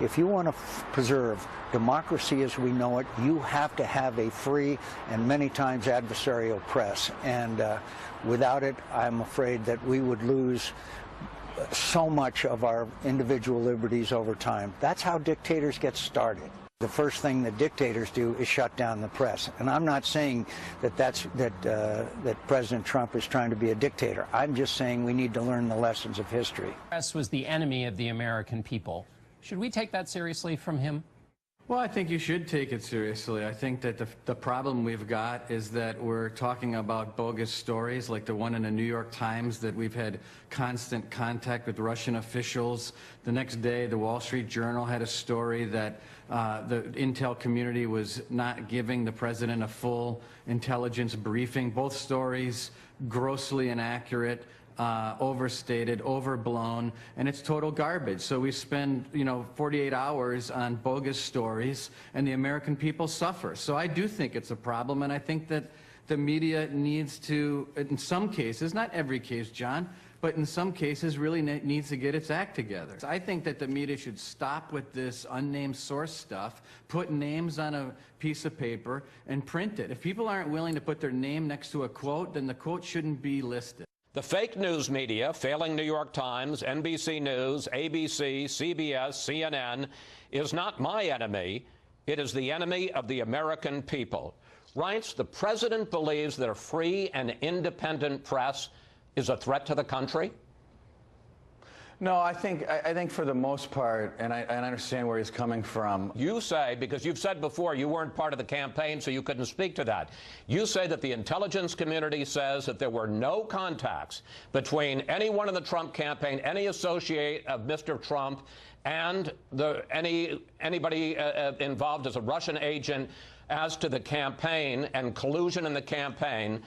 If you want to preserve democracy as we know it, you have to have a free and many times adversarial press. And without it, I'm afraid that we would lose so much of our individual liberties over time. That's how dictators get started. The first thing that dictators do is shut down the press. And I'm not saying that that President Trump is trying to be a dictator. I'm just saying we need to learn the lessons of history. The press was the enemy of the American people. Should we take that seriously from him? Well, I think you should take it seriously. I think that the problem we've got is that we're talking about bogus stories like the one in the New York Times, that we've had constant contact with Russian officials. The next day, the Wall Street Journal had a story that the intel community was not giving the president a full intelligence briefing. Both stories grossly inaccurate, overstated, overblown, and it's total garbage. So we spend, 48 hours on bogus stories, and the American people suffer. So I do think it's a problem, and I think that the media needs to, in some cases, not every case, John, but in some cases really needs to get its act together. I think that the media should stop with this unnamed source stuff, put names on a piece of paper, and print it. If people aren't willing to put their name next to a quote, then the quote shouldn't be listed. The fake news media, failing New York Times, NBC News, ABC, CBS, CNN, is not my enemy. It is the enemy of the American people. Reince, the president believes that a free and independent press is a threat to the country? No, I think for the most part, and I understand where he's coming from. You say, because you've said before you weren't part of the campaign, so you couldn't speak to that. You say that the intelligence community says that there were no contacts between anyone in the Trump campaign, any associate of Mr. Trump, and anybody involved as a Russian agent as to the campaign and collusion in the campaign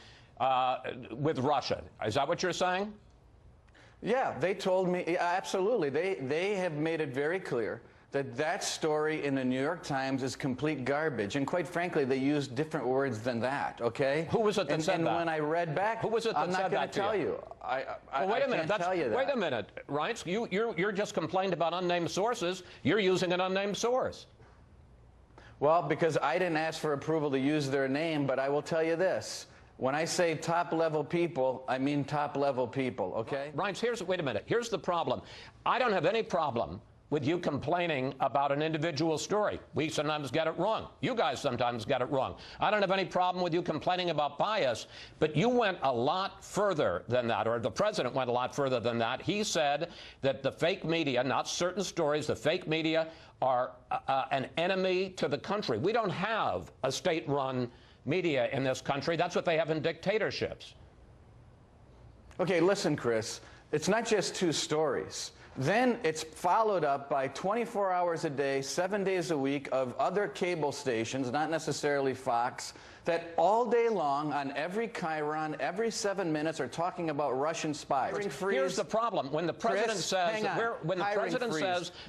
with Russia. Is that what you're saying? Yeah, they told me, absolutely. They have made it very clear that that story in the New York Times is complete garbage. And quite frankly, they used different words than that, okay? Who was it that said that? And when I read back, who was it that I'm not going to tell you. Well, wait a minute. Wait a minute, Reince. You're just complained about unnamed sources. You're using an unnamed source. Well, because I didn't ask for approval to use their name, but I will tell you this. When I say top-level people, I mean top-level people, okay? Reince, wait a minute. Here's the problem. I don't have any problem with you complaining about an individual story. We sometimes get it wrong. You guys sometimes get it wrong. I don't have any problem with you complaining about bias, but you went a lot further than that, or the president went a lot further than that. He said that the fake media, not certain stories, the fake media are an enemy to the country. We don't have a state-run media in this country. That's what they have in dictatorships. Okay, listen, Chris. It's not just two stories. Then it's followed up by 24 hours a day, 7 days a week of other cable stations, not necessarily Fox, that all day long on every chyron, every 7 minutes are talking about Russian spies. Here's the problem. When the president says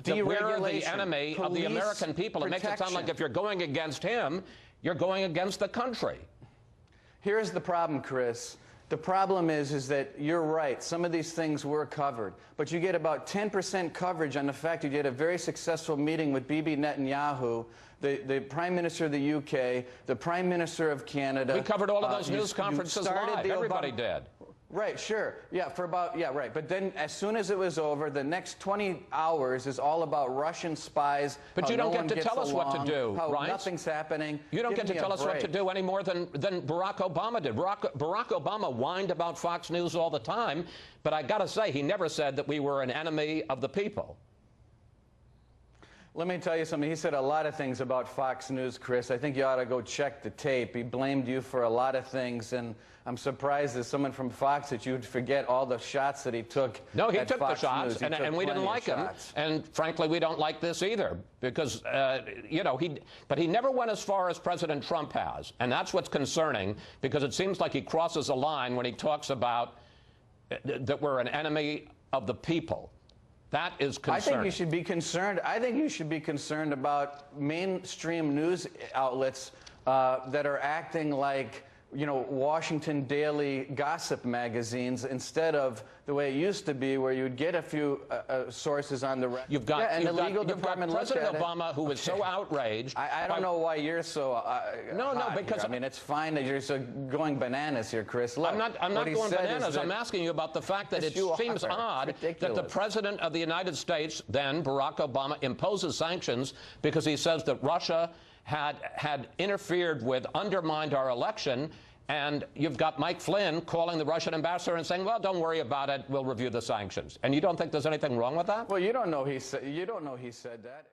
that we're the enemy of the American people, it makes it sound like if you're going against him, you're going against the country. Here's the problem, Chris. The problem is that you're right. Some of these things were covered. But you get about 10% coverage on the fact you did a very successful meeting with Bibi Netanyahu, the Prime Minister of the UK, the Prime Minister of Canada. We covered all of those news conferences live. Everybody did. Right, sure. Yeah, right. But then as soon as it was over, the next 20 hours is all about Russian spies. But you don't get to tell us what to do, how Reince. Nothing's happening. You don't get to tell us what to do any more than Barack Obama did. Barack Obama whined about Fox News all the time, but I got to say, he never said that we were an enemy of the people. Let me tell you something. He said a lot of things about Fox News, Chris. I think you ought to go check the tape. He blamed you for a lot of things, and I'm surprised as someone from Fox that you'd forget all the shots that he took. No, he took the shots, and we didn't like him. And frankly, we don't like this either, because, but he never went as far as President Trump has. And that's what's concerning, because it seems like he crosses a line when he talks about that we're an enemy of the people. That is concerning. I think you should be concerned. I think you should be concerned about mainstream news outlets that are acting like you know, Washington Daily gossip magazines instead of the way it used to be, where you'd get a few sources on the You've got, and the legal you've got department President Obama, who was so outraged. I don't know why you're so no, because here. I mean, it's fine that you're so going bananas here, Chris. Look, I'm not going bananas. I'm asking you about the fact that it seems odd that the President of the United States, then Barack Obama, imposes sanctions because he says that Russia had interfered with, undermined our election, and you've got Mike Flynn calling the Russian ambassador and saying, well, don't worry about it, we'll review the sanctions. And you don't think there's anything wrong with that? Well, you don't know he said that.